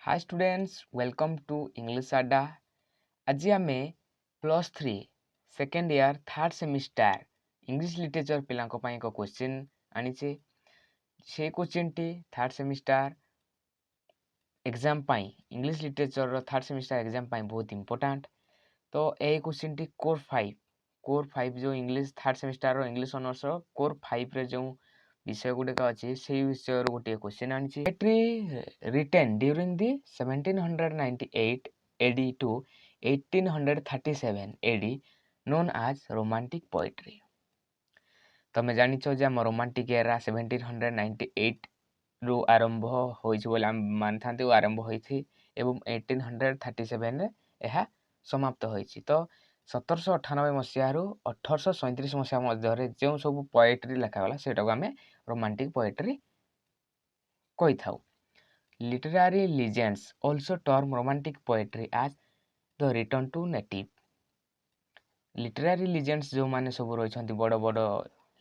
Hi students welcome to English Adda. आज आम +3 second year third semester English literature पिला एक क्वेश्चन आनीचे। से क्वेश्चन टी third semester exam English literature third semester exam बहुत इंपोर्टाट। तो यही क्वेश्चन टी कोर फाइव जो English third semester English honours core 5 रे जो विषय गुड़िक अच्छी से विषय गोटे क्वेश्चन आनी poetry written during the 1798 AD to 1837 AD known as romantic poetry. तमें जानिछ जे आम रोमांटिक एरा 1798 रु आरंभ होइछि मान था आरंभ होइछि एवं 1837 रे यह समाप्त होइछि। तो 1798 मसीह 1837 मसीहा मध्य जो सब पोएट्री लिखागला से आम रोमांटिक पोएट्री कही था। Literary legends also term romantic poetry as the return to native. Literary legends जो माने सब रही बड़ बड़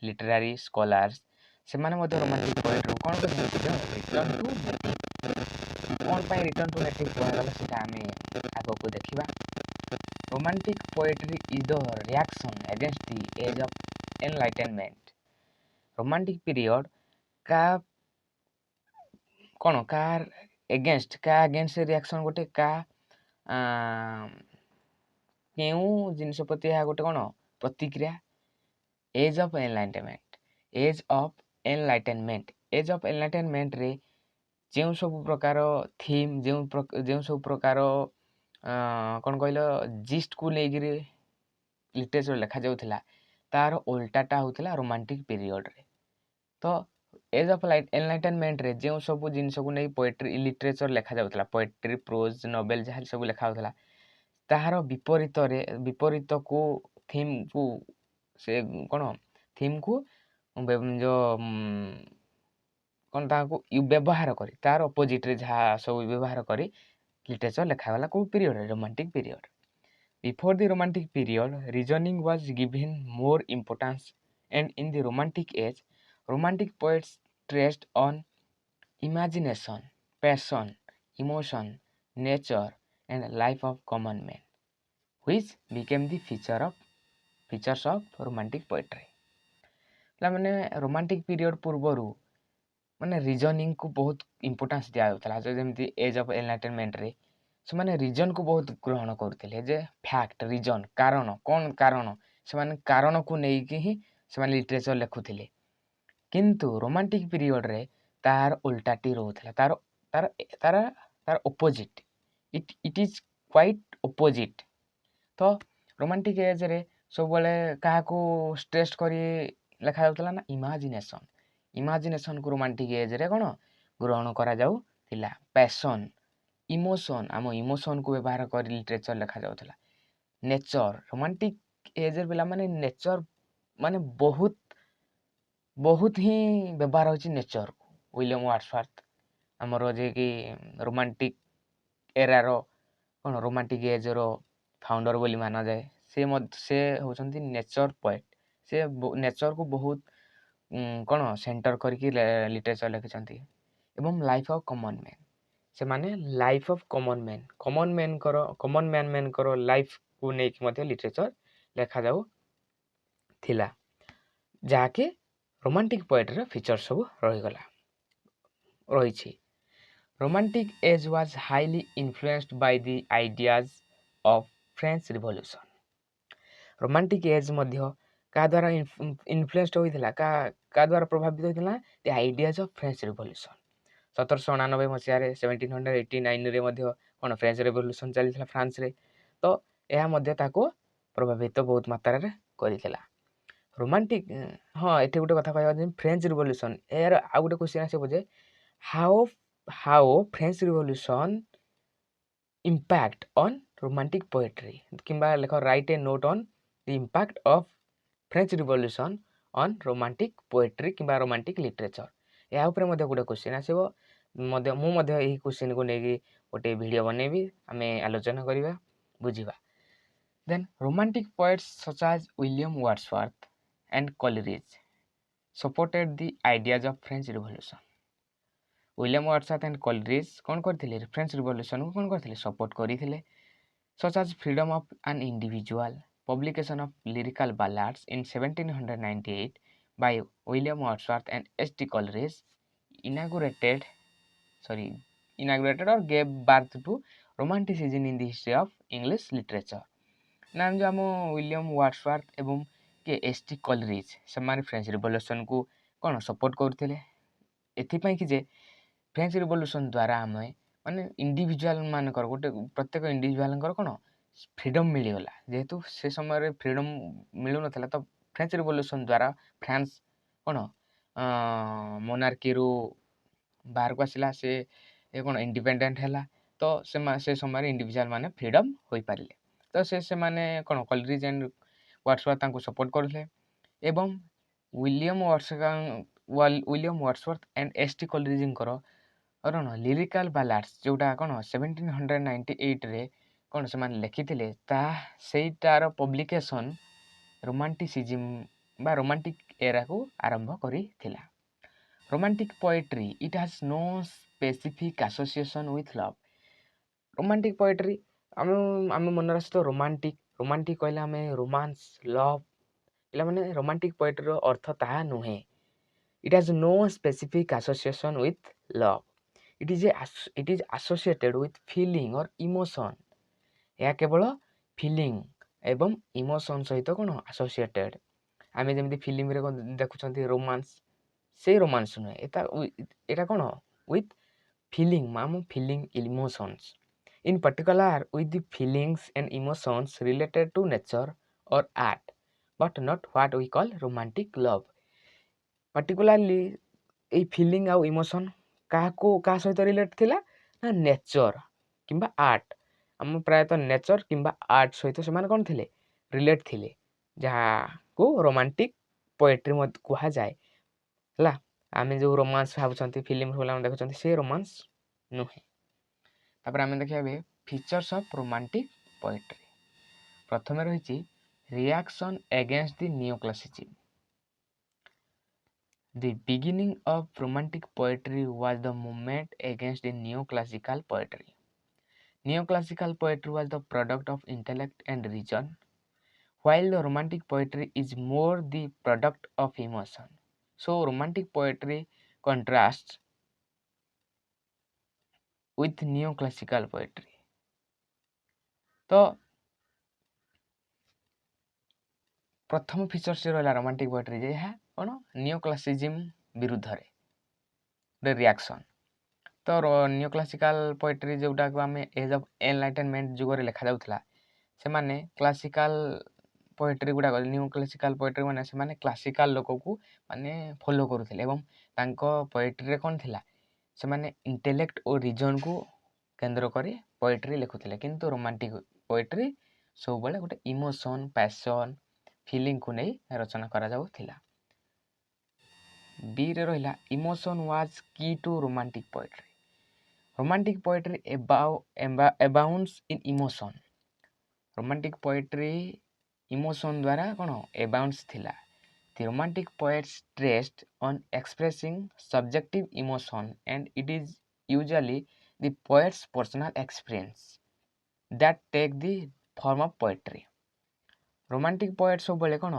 लिटरेरी स्कॉलर्स से रोमांटिक पोएट्री कौन रिटर्न टू नेटिव कौन पाई रिटर्न टू नेटिव कहगला से आगे को देखा। Romantic poetry is the reaction against the age of enlightenment. Romantic period का कौन कार एगेंस्ट रिएक्शन गोटे का क्यों जिनस प्रति गोटे कौन प्रतिक्रिया एज ऑफ एनलाइटेनमेंट रे जो सब प्रकार थीम जो सब प्रकार कौन कहल जिस्ट को लेकिन लिटरेचर लिखा जाउथिला तार उल्टाटा होता रोमांटिक पीरियड रे। तो एज ऑफ एनलाइटेनमेंट रे जो सब जिनस को नहीं पोएट्री लिटरेचर लिखा जाउथिला पोएट्री प्रोज नोवेल जहाँ सब लिखा होता ताहार विपरीत को थीम को से कौन थीम को जो कौन ताको व्यवहार करी तार अपोजिट रे जहाँ सब व्यवहार करी लिटरेचर लिखागला को period romantic period. Before the romantic period, reasoning was given more importance, and in the romantic age, romantic poets stressed on imagination, passion, emotion, nature, and life of common men, which became the features of romantic poetry. माने romantic period पूर्वर माने reasoning को बहुत importance दिया जाता जमी as of enlightenment रे से माने रीजन को बहुत ग्रहण करते जे फैक्ट रीजन कारण कौन कारण से कारण को लेकिन ही से लिटरेचर लिखुले। किंतु रोमांटिक पीरियड रे तार उल्टाटी रोला तार तार तार तार opposite it is quite opposite. तो रोमांटिक एज रे सब क्या स्ट्रेस करी लिखा जाउथला ना इमेजिनेशन को रोमांटिक एज रे कौन ग्रहण करा जाउथिला। पैशन इमोशन आम इमोशन को व्यवहार कर लिटरेचर लिखा जाउथला। नेचर रोमांटिक एज पिला माने नेचर माने बहुत बहुत ही व्यवहार होची नेचर को। विलियम वर्ड्सवर्थ आमर जे कि रोमांटिक एरा रो कौन रोमांटिक एज रो फाउंडर बोली माना जाए से होचंती नेचर पोएट। से नेचर को बहुत कौन सेंटर करके लिटरेचर लिखिछंती। एवं लाइफ ऑफ कॉमन मैन से माने लाइफ ऑफ कॉमन मैन करो लाइफ को लेकिन लिटरेचर लिखा जाऊ थिला जाके रोमांटिक पोएट्री फीचर सब रहीगला रही। Romantic age was highly influenced by the ideas of French revolution. Romantic age मध्य का द्वारा इन्फ्लुएंस्ड होइथिला का द्वारा प्रभावित होइथिला the ideas of French revolution. 1789 मसीह 1789 कौन फ्रेंच रेवोल्यूशन चली फ्रांस रे। तो यह प्रभावित बहुत मात्रा रे करिथिला रोमांटिक। हाँ ये गोटे कथा कह फ्रेंच रिवोल्यूशन यार आ गोटे क्वेश्चन आसो जे how French revolution impact on romantic poetry किंबा लेख write a note on the impact of French revolution on romantic poetry किंबा रोमांटिक लिटरेचर या ऊपर गोटे क्वेश्चन आसो। यही क्वेश्चन को लेकिन गोटे वीडियो बनैबी आम आलोचना करवा बुझा। Then romantic poets such as William Wordsworth and Coleridge supported the ideas of French revolution. William Wordsworth and Coleridge କ'ଣ କରିଥିଲେ ଫ୍ରେଞ୍ଚ ରିଭଲ୍ୟୁସନକୁ କ'ଣ କରିଥିଲେ ସପୋର୍ଟ କରିଥିଲେ such as freedom of an individual. Publication of lyrical ballads in 1798 by William Wordsworth and S.T. Coleridge inaugurated or gave birth to romanticism in the history of English literature. ନା ଯେଉଁ ଆମ William ୱାର୍ଡସୱାର୍ଥ ଏବଂ କିଏ S.T. କଲରିଜ୍ ସେମାନେ French ରିଭଲ୍ୟୁସନକୁ କ'ଣ support କରୁଥିଲେ ଏଥିପାଇଁ କି ଯେ ଫ୍ରେଞ୍ଚ ରିଭଲ୍ୟୁସନ୍ ଦ୍ୱାରା ଆମେ ମାନେ ଇଣ୍ଡିଭିଜୁଆଲ୍ ମାନଙ୍କର ଗୋଟେ ପ୍ରତ୍ୟେକ ଇଣ୍ଡିଭିଜୁଆଲଙ୍କର କ'ଣ ଫ୍ରିଡ଼ମ୍ ମିଳିଗଲା ଯେହେତୁ ସେ ସମୟରେ ଫ୍ରିଡ଼ମ୍ ମିଳୁନଥିଲା ତ ଫ୍ରେଞ୍ଚ ରିଭଲ୍ୟୁସନ୍ ଦ୍ୱାରା ଫ୍ରାନ୍ସ କ'ଣ ମୋନାର୍କିରୁ ବାହାରକୁ ଆସିଲା ସେ କ'ଣ ଇଣ୍ଡିପେଣ୍ଡେଣ୍ଟ ହେଲା ତ ସେ ସମୟରେ ଇଣ୍ଡିଭିଜୁଆଲ୍ ମାନେ ଫ୍ରିଡ଼ମ୍ ହୋଇପାରିଲେ ତ ସେମାନେ କ'ଣ କଲରିଜ୍ ଆଣ୍ଡ ୱାର୍ଡସୱାର୍ଥ ତାଙ୍କୁ ସପୋର୍ଟ କରୁଥିଲେ ଏବଂ ୱିଲିୟମ୍ ୱାର୍ଡସୱାର୍ଥ ଆଣ୍ଡ S.T. କଲରିଜ୍ଙ୍କର କ'ଣ ଲିରିକାଲ୍ ବାଲାଡ୍ସ ଯେଉଁଟା କ'ଣ 1798ରେ କ'ଣ ସେମାନେ ଲେଖିଥିଲେ ସେଇଟାର ପବ୍ଲିକେସନ୍ ରୋମାଣ୍ଟିସିଜିମ୍ ବା ରୋମାଣ୍ଟିକ୍ ଏରାକୁ ଆରମ୍ଭ କରିଥିଲା romantic poetry eat has no specific association with love romantic poetry ଆମେ ମନରେ ଆସେ ତ ରୋମାଣ୍ଟିକ୍ କହିଲେ ଆମେ ରୋମାନ୍ସ ଲଭ୍ ପିଲାମାନେ ରୋମାଣ୍ଟିକ୍ ପୋଏଟ୍ରିର ଅର୍ଥ ତାହା ନୁହେଁ ଇଟ୍ has no specific association with love it is associated with feeling or emotion ଏହା କେବଳ ଫିଲିଂ ଏବଂ ଇମୋସନ୍ ସହିତ କ'ଣ ଆସୋସିଏଟେଡ୍ ଆମେ ଯେମିତି ଫିଲ୍ମରେ ଦେଖୁଛନ୍ତି ରୋମାନ୍ସ ସେଇ ରୋମାନ୍ସ ନୁହେଁ ଏଇଟା କ'ଣ ୱିଥ୍ ଫିଲିଂ ଆମ feeling emotions in particular with the feelings and emotions related to nature or art but not what we call romantic love particularly ଏଇ ଫିଲିଂ ଆଉ ଇମୋସନ୍ କାହା ସହିତ ରିଲେଟ୍ ଥିଲା ନା ନେଚର କିମ୍ବା ଆର୍ଟ ଆମ ପ୍ରାୟତଃ ନେଚର କିମ୍ବା ଆର୍ଟ ସହିତ ସେମାନେ କ'ଣ ଥିଲେ ରିଲେଟ୍ ଥିଲେ ଯାହାକୁ ରୋମାଣ୍ଟିକ୍ ପୋଏଟ୍ରି ମଧ୍ୟ କୁହାଯାଏ ହେଲା ଆମେ ଯେଉଁ ରୋମାନ୍ସ ଭାବୁଛନ୍ତି ଫିଲ୍ମ ଆମେ ଦେଖୁଛନ୍ତି ସେ ରୋମାନ୍ସ ନୁହେଁ ତାପରେ ଆମେ ଦେଖିବା ଏବେ ଫିଚର୍ସ ଅଫ୍ ରୋମାଣ୍ଟିକ୍ ପୋଏଟ୍ରି ପ୍ରଥମେ ରହିଛି reaction against the neoclassicism The beginning of romantic poetry was the movement against the neoclassical poetry. Neoclassical poetry was the product of intellect and reason, while the romantic poetry is more the product of emotion. So, romantic poetry contrasts with neoclassical poetry. तो प्रथम features रहा romantic poetry जे है कौन नियोक्लासिज्म विरुद्ध रे reaction तो neoclassical poetry जोटा को आम एज ऑफ एनलाइटेनमेंट जुगरे लिखा जाउथला से माने क्लासिकल पोएट्री गुडा नियोक्लासिकल पोएट्री माने से माने क्लासिकल लोक को माने फॉलो करूथिले एवं तांको पोएट्री रे कोन थिला से माने इंटेलेक्ट और रीजन को केंद्र करी पोएट्री लिखुथिले किंतु रोमांटिक पोएट्री सब बेले गोटे इमोशन पैशन फिलिंग को नहीं रचना करा जाउथिला बी रे रहिला emotion was key to romantic poetry abounds in emotion romantic poetry emotion द्वारा कोन अबाउंड्स थिला the romantic poets stressed on expressing subjective emotion and it is usually the poet's personal experience that take the form of poetry romantic poet सब बेले कौन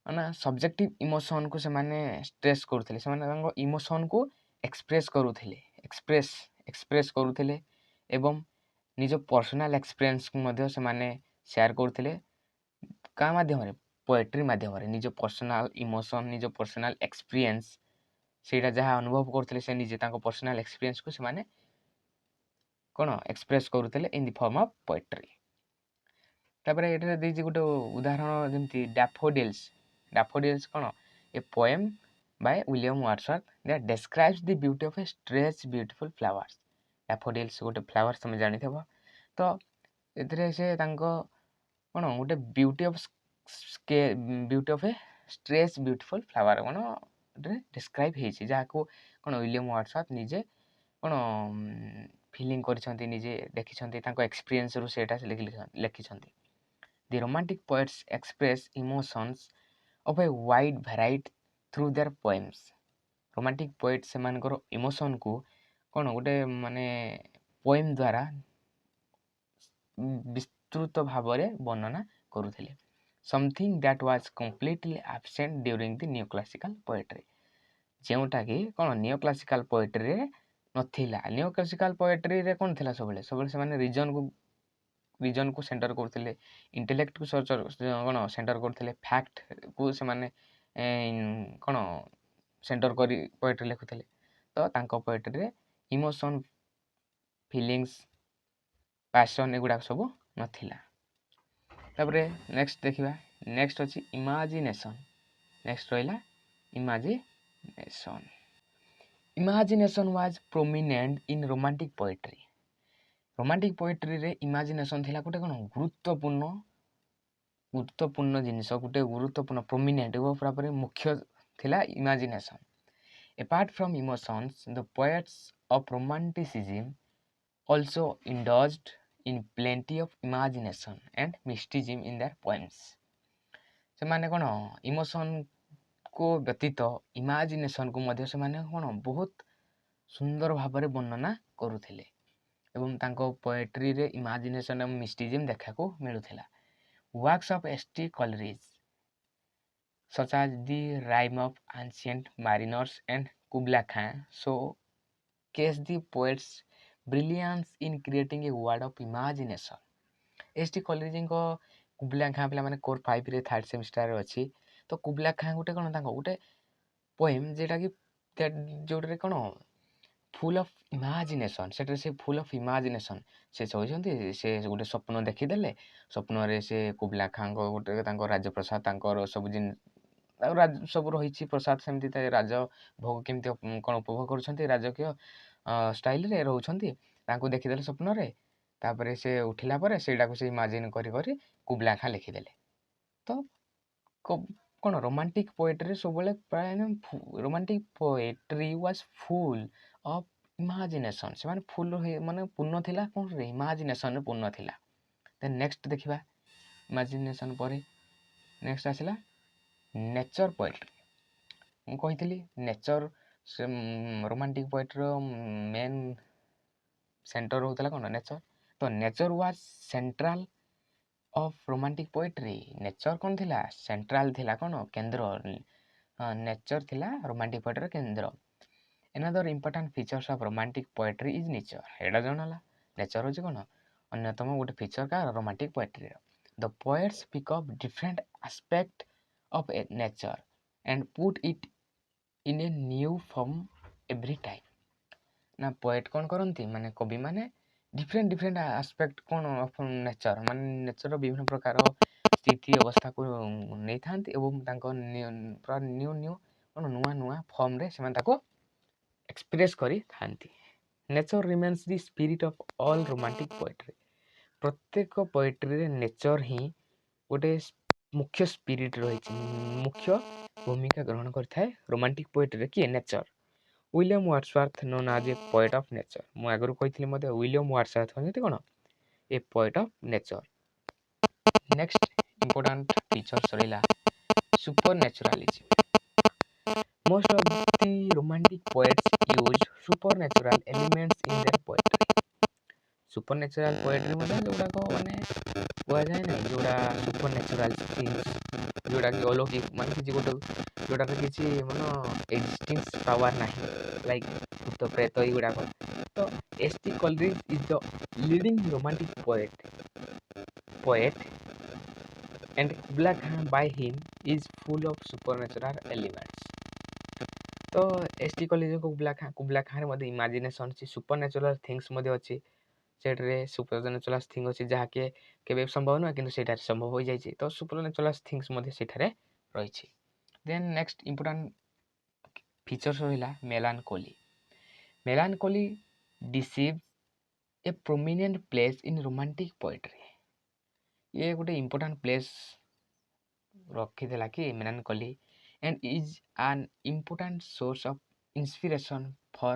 ना subjective emotion को से माने स्ट्रेस करुथिले से माने इमोशन को एक्सप्रेस करुथिले एवं निज पर्सनल एक्सपीरियंस को मध्य से माने शेयर करुथिले का माध्यम रे पोएट्री माध्यम रे निज पर्सनल इमोशन निज पर्सनल एक्सपीरियंस सेटा जहाँ अनुभव करुथिले से निजे ताको पर्सनल एक्सपीरियंस को से माने कोन एक्सप्रेस करुथिले in the form of poetry तापर एटा देछि गोटे उदाहरण जेमती डैफोडिल्स कोन a poem by William Wordsworth that describes the beauty of a stretch beautiful flowers daffodils गोटे फ्लावर्स तुम जानि थबो तो एथरे से तांको कोन गोटे beauty of a stretch beautiful flower कोन डिस्क्राइब हेछि जाको कोन विलियम वर्ड्सवर्थ निजे कोन फीलिंग करिसंती निजे देखिसंती तांको एक्सपीरियंस रु सेटा लिखिसंती The romantic poets express emotions of a wide variety through their poems. Romantic poets सेमानकर इमोशन को କ'ଣ ଗୋଟେ ମାନେ ପୋଏମ୍ ଦ୍ୱାରା ବିସ୍ତୃତ ଭାବରେ ବର୍ଣ୍ଣନା କରୁଥିଲେ। Something that was completely absent during the new classical poetry, ଯେଉଁଟାକି କ'ଣ ନିଓ କ୍ଲାସିକାଲ ପୋଏଟ୍ରିରେ ନଥିଲା। ନିଓ କ୍ଲାସିକାଲ ପୋଏଟ୍ରିରେ କ'ଣ ଥିଲା, ସବୁବେଳେ ସେମାନେ ରିଜନକୁ ସେଣ୍ଟର କରୁଥିଲେ, ଇଣ୍ଟେଲେକ୍ଟକୁ କ'ଣ ସେଣ୍ଟର କରୁଥିଲେ, ଫ୍ୟାକ୍ଟକୁ ସେମାନେ କ'ଣ ସେଣ୍ଟର କରି ପୋଏଟ୍ରି ଲେଖୁଥିଲେ। ତ ତାଙ୍କ ପୋଏଟ୍ରିରେ ଇମୋସନ୍, ଫିଲିଙ୍ଗସ୍, ପ୍ୟାସନ୍ ଏଗୁଡ଼ାକ ସବୁ ନଥିଲା। ତାପରେ ନେକ୍ସଟ ଦେଖିବା, ନେକ୍ସଟ ଅଛି ଇମାଜିନେସନ୍। ନେକ୍ସଟ ରହିଲା imagination. Imagination was prominent in romantic poetry. Romantic ପୋଏଟ୍ରିରେ ଇମାଜିନେସନ୍ ଥିଲା ଗୋଟେ କ'ଣ ଗୁରୁତ୍ୱପୂର୍ଣ୍ଣ ଜିନିଷ, ଗୋଟେ ଗୁରୁତ୍ୱପୂର୍ଣ୍ଣ ପ୍ରୋମିନେଣ୍ଟ ପୁରାପୁରି ମୁଖ୍ୟ ଥିଲା ଇମାଜିନେସନ୍। Apart from emotions, the poets of romanticism also indulged in plenty of imagination and mysticism in their poems. ସେମାନେ କ'ଣ ଇମୋସନ୍କୁ ବ୍ୟତୀତ ଇମାଜିନେସନ୍କୁ ମଧ୍ୟ ସେମାନେ କ'ଣ ବହୁତ ସୁନ୍ଦର ଭାବରେ ବର୍ଣ୍ଣନା କରୁଥିଲେ ଏବଂ ତାଙ୍କ ପୋଏଟ୍ରିରେ ଇମାଜିନେସନ୍ ଏବଂ ମିଷ୍ଟିଜିମ୍ ଦେଖିବାକୁ ମିଳୁଥିଲା। Works of S T Coleridge such as the Rime of Ancient Mariners and Kubla Khan showcase the poet's brilliance in creating a world of imagination. S.T. କଲେରିଜଙ୍କ କୁବଲା ଖାଁ ପିଲାମାନେ କୋର୍ 5ରେ 3rd ସେମିଷ୍ଟାରରେ ଅଛି। ତ କୁବଲା ଖାଁ ଗୋଟେ କ'ଣ ତାଙ୍କ ଗୋଟେ ପୋଏମ୍ ଯେଉଁଟାରେ କ'ଣ ଫୁଲ୍ ଅଫ୍ ଇମାଜିନେସନ୍, ସେଠାରେ ସେ ଫୁଲ୍ ଅଫ୍ ଇମାଜିନେସନ୍ ସେ କହିଛନ୍ତି। ସେ ଗୋଟେ ସ୍ୱପ୍ନ ଦେଖିଦେଲେ, ସ୍ୱପ୍ନରେ ସେ କୁବଲା ଖାଁଙ୍କ ଗୋଟେ ତାଙ୍କ ରାଜପ୍ରସାଦ, ତାଙ୍କର ସବୁ ରହିଛି ପ୍ରସାଦ, ସେମିତି ରାଜ ଭୋଗ କେମିତି କ'ଣ ଉପଭୋଗ କରୁଛନ୍ତି, ରାଜକୀୟ ଷ୍ଟାଇଲରେ ରହୁଛନ୍ତି, ତାଙ୍କୁ ଦେଖିଦେଲେ ସ୍ୱପ୍ନରେ। ତାପରେ ସେ ଉଠିଲା ପରେ ସେଇଟାକୁ ସେ ଇମାଜିନ୍ କରି କୁବଲା ଖାଁ ଲେଖିଦେଲେ। ତ କ'ଣ ରୋମାଣ୍ଟିକ୍ ପୋଏଟ୍ରି ସବୁବେଳେ ପ୍ରାୟ romantic poetry was full of imagination. ସେମାନେ ମାନେ ପୂର୍ଣ୍ଣ ଥିଲା କ'ଣରେ, ଇମାଜିନେସନ୍ରେ ପୂର୍ଣ୍ଣ ଥିଲା। ଦେନ୍ ନେକ୍ସଟ ଦେଖିବା, ଇମାଜିନେସନ୍ ପରେ ନେକ୍ସଟ ଆସିଲା ନେଚର ପୋଏଟ୍ରି। ମୁଁ କହିଥିଲି ନେଚର ରୋମାଣ୍ଟିକ୍ ପୋଏଟ୍ରିର ମେନ୍ ସେଣ୍ଟର ରହୁଥିଲା କ'ଣ, ନେଚର। ତ nature was central of romantic poetry. Nature କ'ଣ ଥିଲା, ସେଣ୍ଟ୍ରାଲ ଥିଲା, କ'ଣ କେନ୍ଦ୍ର। ନେଚର ଥିଲା ରୋମାଣ୍ଟିକ୍ ପୋଏଟ୍ରିର କେନ୍ଦ୍ର। Another important features of romantic poetry is nature. ଏଇଟା ଜଣା ହେଲା, ନେଚର ହେଉଛି କ'ଣ ଅନ୍ୟତମ ଗୋଟେ ଫିଚର କାହାର, romantic ପୋଏଟ୍ରିର। The poets speak of different aspects of nature and put it in a new form every time. ନା ପୋଏଟ୍ କ'ଣ କରନ୍ତି, ମାନେ କବିମାନେ ଡିଫରେଣ୍ଟ ଆସ୍ପେକ୍ଟ କ'ଣ ନେଚର, ମାନେ ନେଚରର ବିଭିନ୍ନ ପ୍ରକାର ସ୍ଥିତି ଅବସ୍ଥାକୁ ନେଇଥାନ୍ତି ଏବଂ ତାଙ୍କ ପୁରା କ'ଣ ନୂଆ ଫର୍ମରେ ସେମାନେ ତାକୁ ଏକ୍ସପ୍ରେସ୍ କରିଥାନ୍ତି। Nature remains the spirit of all romantic poetry. ପ୍ରତ୍ୟେକ ପୋଏଟ୍ରିରେ ନେଚର ହିଁ ଗୋଟେ ମୁଖ୍ୟ ସ୍ପିରିଟ୍ ରହିଛି, ମୁଖ୍ୟ ଭୂମିକା ଗ୍ରହଣ କରିଥାଏ ରୋମାଣ୍ଟିକ୍ ପୋଏଟ୍ରିରେ। କିଏ, nature. William Wordsworth known as a poet of nature. ମୁଁ ଆଗରୁ କହିଥିଲି ମଧ୍ୟ ୱିଲିୟମ୍ ୱାର୍ଡସୱାର୍ଥ ହେଉଛନ୍ତି କ'ଣ a poet of nature. Next important features ରହିଲା supernaturalism. Most of the romantic poets use supernatural elements in their poetry. Supernatural poetry ମଧ୍ୟ ଯେଉଁଗୁଡ଼ାକ ମାନେ କୁହାଯାଏ ନାହିଁ, ଯେଉଁଟା ସୁପରନ୍ୟାଚୁରାଲ ଥିଙ୍ଗସ୍, ଯେଉଁଟାକି ଅଲୌକିକ, ମାନେ କିଛି ଗୋଟେ ଯେଉଁଟାକି କିଛି ଏକ୍ଜିଷ୍ଟିଂସ ପାୱାର ନାହିଁ, ଲାଇକ୍ ଭୂତ ପ୍ରେତ ଏଗୁଡ଼ାକ। ତ S.T. Coleridge is the leading romantic poet and Kubla Khan by him is full of supernatural elements. ତ S.T. କଲେରିଜଙ୍କ କୁବଲା ଖାଁରେ ମଧ୍ୟ ଇମାଜିନେସନ୍ ଅଛି, ସୁପରନ୍ୟାଚୁରାଲ ଥିଙ୍ଗସ୍ ମଧ୍ୟ ଅଛି। ସେଠାରେ ସୁପରନ୍ୟାଚୁରାଲ ଥିଙ୍ଗ ଅଛି ଯାହାକି କେବେ ସମ୍ଭବ ନୁହେଁ, କିନ୍ତୁ ସେଇଟାରେ ସମ୍ଭବ ହୋଇଯାଇଛି। ତ ସୁପରନ୍ୟାଚୁରାଲ ଥିଙ୍ଗସ୍ ମଧ୍ୟ ସେଠାରେ ରହିଛି। ଦେନ୍ ନେକ୍ସଟ ଇମ୍ପୋର୍ଟାଣ୍ଟ ଫିଚର୍ସ ରହିଲା melancholy. Melancholy deserves a prominent place in romantic poetry. ଇଏ ଗୋଟେ ଇମ୍ପୋର୍ଟାଣ୍ଟ ପ୍ଲେସ୍ ରଖିଥିଲା କି ମେଲାନକୋଲି, and is an important source of inspiration for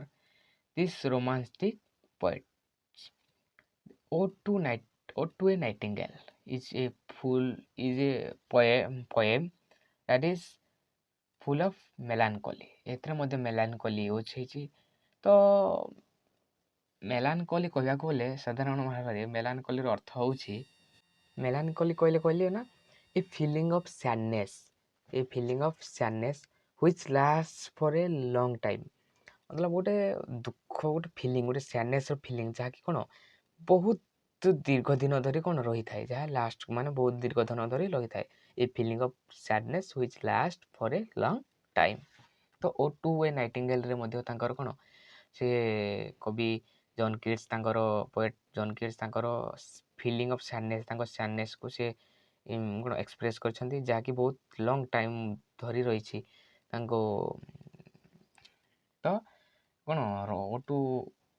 this romantic poets. Ode to a Nightingale is a poem that is full of melancholy. ଏଥିରେ ମଧ୍ୟ melancholy use ହେଇଛି। ତ ମେଲାନକୋଲି କହିବାକୁ ଗଲେ ସାଧାରଣ ଭାବରେ ମେଲାନକୋଲିର ଅର୍ଥ ହେଉଛି ମେଲାନକୋଲି କହିଲେ ନା a feeling of sadness which last for a long time. ମତଲବ ଗୋଟେ ଦୁଃଖ ଗୋଟେ ଫିଲିଙ୍ଗ ଗୋଟେ ସ୍ୟାଡନେସ୍ର ଫିଲିଙ୍ଗ ଯାହାକି କ'ଣ ବହୁତ ଦୀର୍ଘ ଦିନ ଧରି କ'ଣ ରହିଥାଏ, ଯାହା ଲାଷ୍ଟ ମାନେ ବହୁତ ଦୀର୍ଘ ଦିନ ଧରି ରହିଥାଏ। A feeling of sadness which last for a long time. ତ ଓ ଟୁ ୱେ ନାଇଟିଙ୍ଗେଲ୍ରେ ମଧ୍ୟ ତାଙ୍କର କ'ଣ ସେ କବି ଜନ୍ କିଟ୍ସ ତାଙ୍କର ପୋଏଟ୍ ଜନ୍ କିଟ୍ସ ତାଙ୍କର ଫିଲିଙ୍ଗ ଅଫ୍ ସ୍ୟାଡନେସ୍ ତାଙ୍କ ସ୍ୟାଡନେସ୍କୁ ସେ କ'ଣ ଏକ୍ସପ୍ରେସ୍ କରିଛନ୍ତି, ଯାହାକି ବହୁତ ଲଙ୍ଗ୍ ଟାଇମ୍ ଧରି ରହିଛି ତାଙ୍କୁ। ତ କ'ଣ ଓ ଟୁ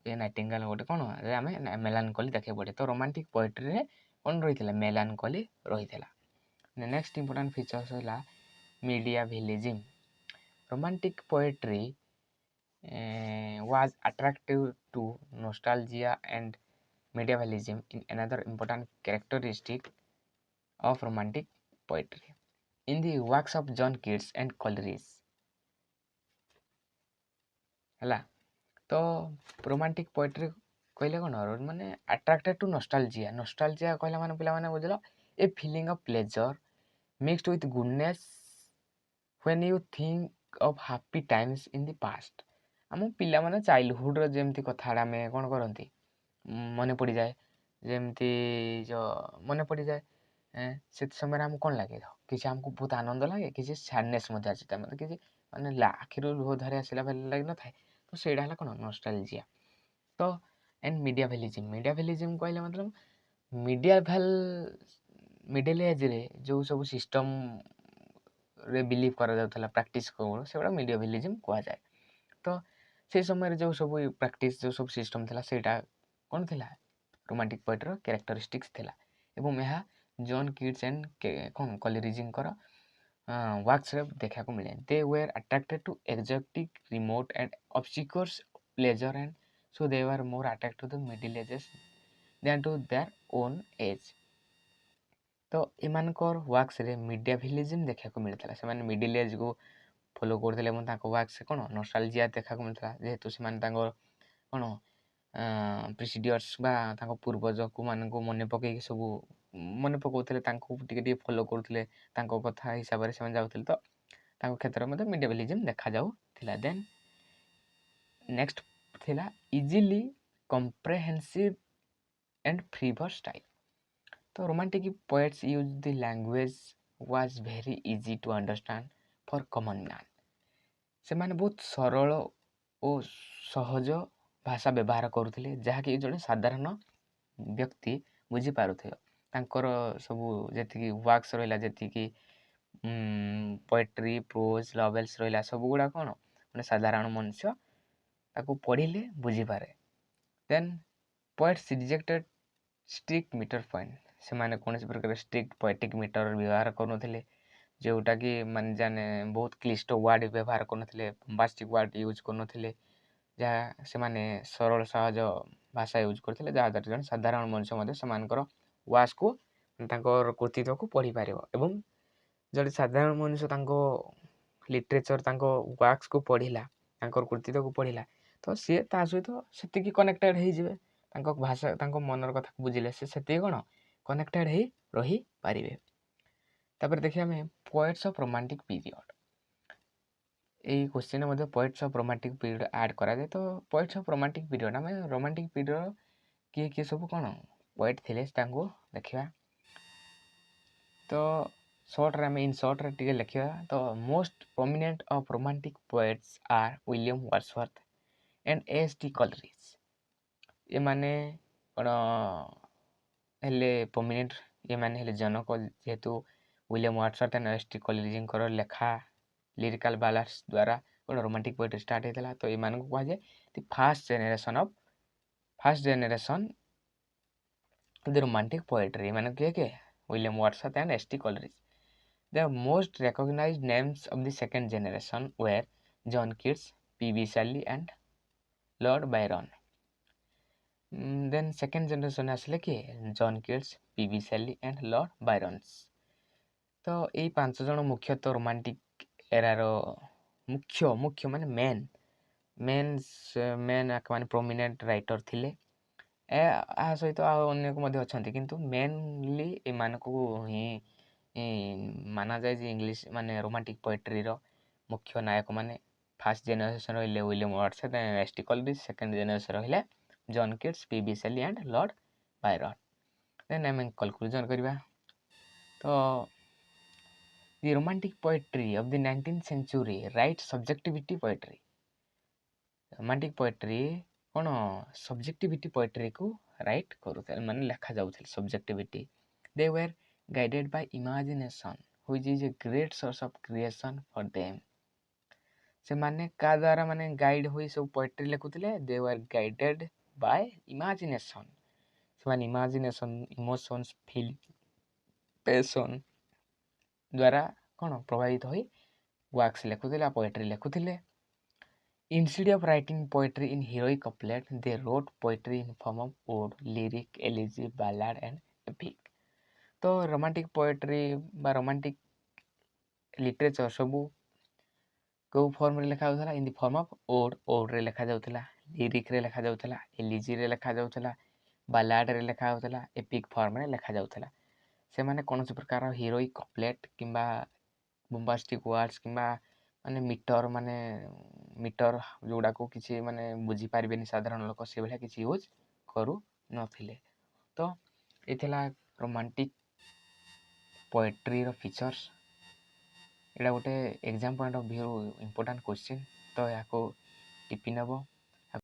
ଏ ନାଇଟିଙ୍ଗେଲ୍ ଗୋଟେ କ'ଣ ଆମେ ମେଲାନକୋଲି ଦେଖିବାକୁ ପଡ଼େ। ତ ରୋମାଣ୍ଟିକ୍ ପୋଏଟ୍ରିରେ କ'ଣ ରହିଥିଲା? ମେଲାନକୋଲି ରହିଥିଲା। ନେକ୍ସଟ ଇମ୍ପୋର୍ଟାଣ୍ଟ ଫିଚର୍ସ ହେଲା medievalism. Romantic poetry was attractive to nostalgia and medievalism in another important characteristic of romantic poetry. In the works of John Keats and Coleridge ହେଲା, ତ ରୋମାଣ୍ଟିକ୍ ପୋଏଟ୍ରି କହିଲେ କ'ଣ ମାନେ ଆଟ୍ରାକ୍ଟେଡ୍ ଟୁ ନଷ୍ଟାଲଜିଆ କହିଲା ମାନେ ପିଲାମାନେ ବୁଝିଲ a feeling of pleasure mixed with goodness when you think of happy times in the past. ଆମ ପିଲାମାନେ ଚାଇଲ୍ଡହୁଡ଼ର ଯେମିତି କଥାଟା ଆମେ କ'ଣ କରନ୍ତି ମନେ ପଡ଼ିଯାଏ, ଯେମିତି ମନେ ପଡ଼ିଯାଏ ସେ ସମୟରେ ଆମକୁ କ'ଣ ଲାଗେ, କିଛି ଆମକୁ ବହୁତ ଆନନ୍ଦ ଲାଗେ, କିଛି ସ୍ୟାଡନେସ୍ ମଧ୍ୟ ଆସେ, ତାମାନେ କିଛି ମାନେ ଆଖିରୁ ଲୁହ ଧରି ଆସିଲା ଭଳି ଲାଗିନଥାଏ। ତ ସେଇଟା ହେଲା କ'ଣ ନଷ୍ଟାଲଜିଆ। ତ ଏଣ୍ଡ ମିଡ଼ିଆଭିଲିଜିମ୍ କହିଲେ ମତଲବ ମିଡିଲ୍ ଏଜ୍ରେ ଯେଉଁ ସବୁ ସିଷ୍ଟମ୍ରେ ବିଲିଭ୍ କରାଯାଉଥିଲା ପ୍ରାକ୍ଟିସ୍ କ'ଣ ସେଗୁଡ଼ା ମିଡ଼ିଆଭିଲିଜିମ୍ କୁହାଯାଏ। ତ ସେଇ ସମୟରେ ଯେଉଁ ସବୁ ପ୍ରାକ୍ଟିସ୍ ଯେଉଁ ସବୁ ସିଷ୍ଟମ୍ ଥିଲା ସେଇଟା କ'ଣ ଥିଲା ରୋମାଣ୍ଟିକ୍ ପୋଏଟ୍ରିର କ୍ୟାରେକ୍ଟରିଷ୍ଟିକ୍ସ ଥିଲା। ଏବଂ ଏହା ଜନ୍ କିଟ୍ସ ଆଣ୍ଡ କ'ଣ କଲେରିଜ୍ଙ୍କର ୱାର୍କସରେ ଦେଖିବାକୁ ମିଳେ। They were attracted to exotic remote and obscure pleasure and so they were more attracted to the middle ages than to their own age. ତ ଏମାନଙ୍କର ୱାର୍କସରେ ମିଡ଼ିଆଭିଲିଜିମ୍ ଦେଖିବାକୁ ମିଳିଥିଲା। ସେମାନେ ମିଡିଲ୍ ଏଜ୍କୁ ଫଲୋ କରୁଥିଲେ ଏବଂ ତାଙ୍କ ୱାର୍କସରେ କ'ଣ ନଷ୍ଟାଲଜିଆ ଦେଖିବାକୁ ମିଳୁଥିଲା, ଯେହେତୁ ସେମାନେ ତାଙ୍କର କ'ଣ ପ୍ରିସିଡ଼ିୟର୍ସ ବା ତାଙ୍କ ପୂର୍ବଜକୁ ମାନଙ୍କୁ ମନେ ପକାଇକି ସବୁ ମନେ ପକାଉଥିଲେ, ତାଙ୍କୁ ଟିକେ ଟିକେ ଫଲୋ କରୁଥିଲେ, ତାଙ୍କ କଥା ହିସାବରେ ସେମାନେ ଯାଉଥିଲେ। ତ ତାଙ୍କ କ୍ଷେତ୍ରରେ ମଧ୍ୟ ମିଡ଼ିଆଭିଲିଜିମ୍ ଦେଖାଯାଉଥିଲା। ଦେନ୍ ନେକ୍ସଟ ଥିଲା easily comprehensive and free verse style. ତ romantic poets use the language was very easy to understand for common man. ସେମାନେ ବହୁତ ସରଳ ଓ ସହଜ ଭାଷା ବ୍ୟବହାର କରୁଥିଲେ, ଯାହାକି ଜଣେ ସାଧାରଣ ବ୍ୟକ୍ତି ବୁଝିପାରୁଥିବ। ତାଙ୍କର ସବୁ ଯେତିକି ୱାର୍କସ୍ ରହିଲା, ଯେତିକି ପୋଏଟ୍ରି, ପ୍ରୋଜ୍, ନଭେଲ୍ସ ରହିଲା, ସବୁଗୁଡ଼ା କ'ଣ ଗୋଟେ ସାଧାରଣ ମଣିଷ ତାକୁ ପଢ଼ିଲେ ବୁଝିପାରେ। ଦେନ୍ poets rejected strict metre point. ସେମାନେ କୌଣସି ପ୍ରକାର ଷ୍ଟ୍ରିକ୍ଟ ପୋଏଟିକ୍ ମିଟର ବ୍ୟବହାର କରୁନଥିଲେ, ଯେଉଁଟାକି ମାନେ ବହୁତ କ୍ଲିଷ୍ଟ ୱାର୍ଡ଼ ବ୍ୟବହାର କରୁନଥିଲେ, ବମ୍ବାଷ୍ଟିକ୍ ୱାର୍ଡ଼ ୟୁଜ୍ କରୁନଥିଲେ, ଯାହା ସେମାନେ ସରଳ ସହଜ ଭାଷା ୟୁଜ୍ କରୁଥିଲେ, ଯାହାଦ୍ୱାରା ଜଣେ ସାଧାରଣ ମଣିଷ ମଧ୍ୟ ସେମାନଙ୍କର ୱାର୍କସକୁ ତାଙ୍କର କୃତିତ୍ୱକୁ ପଢ଼ିପାରିବ। ଏବଂ ଜଣେ ସାଧାରଣ ମଣିଷ ତାଙ୍କ ଲିଟରେଚର୍ ତାଙ୍କ ୱାର୍କସକୁ ପଢ଼ିଲା, ତାଙ୍କର କୃତିତ୍ୱକୁ ପଢ଼ିଲା, ତ ସିଏ ତା ସହିତ ସେତିକି କନେକ୍ଟେଡ଼୍ ହେଇଯିବେ। ତାଙ୍କ ଭାଷା ତାଙ୍କ ମନର କଥାକୁ ବୁଝିଲେ ସେ ସେତିକି କ'ଣ କନେକ୍ଟେଡ଼୍ ହେଇ ରହିପାରିବେ। ତାପରେ ଦେଖିବା ଆମେ ପୋଏଟ୍ସ ଅଫ୍ ରୋମାଣ୍ଟିକ୍ ପିରିୟଡ଼। ଏଇ କ୍ୱେଶ୍ଚିନ୍ରେ ମଧ୍ୟ poets of romantic period add କରାଯାଏ। ତ ପୋଏଟ୍ସ ଅଫ୍ ରୋମାଣ୍ଟିକ୍ ପିରିୟଡ଼ ଆମେ ରୋମାଣ୍ଟିକ୍ ପିରିୟଡ଼ କିଏ କିଏ ସବୁ କ'ଣ ପୋଏଟ୍ ଥିଲେ ତାଙ୍କୁ ଦେଖିବା। ତ ଇନ୍ ସର୍ଟରେ ଟିକେ ଲେଖିବା। ତ most prominent of romantic poets are William Wordsworth and S T. Coleridge. ଏମାନେ କ'ଣ ହେଲେ ପ୍ରୋମିନେଣ୍ଟ, ଏମାନେ ହେଲେ ଜନକ, ଯେହେତୁ ୱିଲିୟମ୍ ୱାର୍ଡସୱର୍ଥ ଆଣ୍ଡ ଏସ୍.ଟି. କଲେରିଜ୍ଙ୍କର ଲେଖା ଲିରିକାଲ୍ ବାଲାନ୍ସ ଦ୍ୱାରା କ'ଣ ରୋମାଣ୍ଟିକ୍ ପୋଏଟ୍ରି ଷ୍ଟାର୍ଟ ହେଇଥିଲା। ତ ଏମାନଙ୍କୁ କୁହାଯାଏ the first generation the romantic poetry. ଏମାନେ କିଏ William Wordsworth and S T. Coleridge. The most recognized names of the second generation were John Keats, P B. Shelley and Lord Byron. Then second generation ଆସିଲେ କିଏ John Keats, P B. Shelley and Lord Byrons. ତ ଏଇ 5 ଜଣ ମୁଖ୍ୟତଃ romantic ଏରାର ମୁଖ୍ୟ ମାନେ main main ମାନେ ପ୍ରୋମିନେଣ୍ଟ writer ଥିଲେ। ଏହା ସହିତ ଆଉ ଅନେକ ମଧ୍ୟ ଅଛନ୍ତି, କିନ୍ତୁ ମେନଲି ଏମାନଙ୍କୁ ହିଁ ମାନାଯାଏ ଯେ ଇଂଲିଶ ମାନେ ରୋମାଣ୍ଟିକ୍ ପୋଏଟ୍ରିର ମୁଖ୍ୟ ନାୟକ ମାନେ। ଫାର୍ଷ୍ଟ ଜେନେରେସନ୍ ରହିଲେ William Wordsworth and S T. Coleridge, second generation ରହିଲେ John Keats, P B. Shelley and Lord Byron. Then ଆମେ କନକ୍ଲୁଜନ୍ କରିବା। ତ the romantic poetry of the 19th century write subjectivity poetry. Romantic poetry କ'ଣ subjectivity ପୋଏଟ୍ରିକୁ write କରୁଥିଲେ, ମାନେ ଲେଖାଯାଉଥିଲେ subjectivity. They were guided by imagination which is a great source of creation for them. ସେମାନେ କାହା ଦ୍ୱାରା ମାନେ ଗାଇଡ଼ ହୋଇ ସବୁ ପୋଏଟ୍ରି ଲେଖୁଥିଲେ? ଦେ ୱେର୍ ଗାଇଡେଡ୍ ବାଇ ଇମାଜିନେସନ୍। ସେମାନେ ଇମାଜିନେସନ୍, ଇମୋସନ୍ସ, ଫିଲ୍, ପେସନ୍ ଦ୍ୱାରା କ'ଣ ପ୍ରଭାବିତ ହୋଇ ୱାର୍କସ୍ ଲେଖୁଥିଲେ, ପୋଏଟ୍ରି ଲେଖୁଥିଲେ। Instead of writing poetry in heroic couplet, they wrote poetry in form of ode, lyric, elegy, ballad and epic. तो रोमांटिक पोएट्री बा रोमांटिक लिटरेचर सबू केउ फॉर्म रे लिखा जाउथला? In the form of ode रे लिखा जाउथला, लिरिक रे लिखा जाउथला, एलिजी रे लिखा जाउथला, बालाड रे लिखा जाउथला, एपिक फॉर्म रे लिखा जाउथला। से माने कोनोसी प्रकार हीरोइक कपलेट किंबा बोम्बास्टिक वर्ड्स किंबा माने ମିଟର ଯେଉଁଗୁଡ଼ାକୁ କିଛି ମାନେ ବୁଝିପାରିବେନି ସାଧାରଣ ଲୋକ, ସେଭଳିଆ କିଛି ୟୁଜ୍ କରୁନଥିଲେ। ତ ଏ ଥିଲା ରୋମାଣ୍ଟିକ୍ ପୋଏଟ୍ରିର ଫିଚର୍ସ। ଏଇଟା ଗୋଟେ exam point of view important question, ତ ଏହାକୁ ଟିପି ନେବ।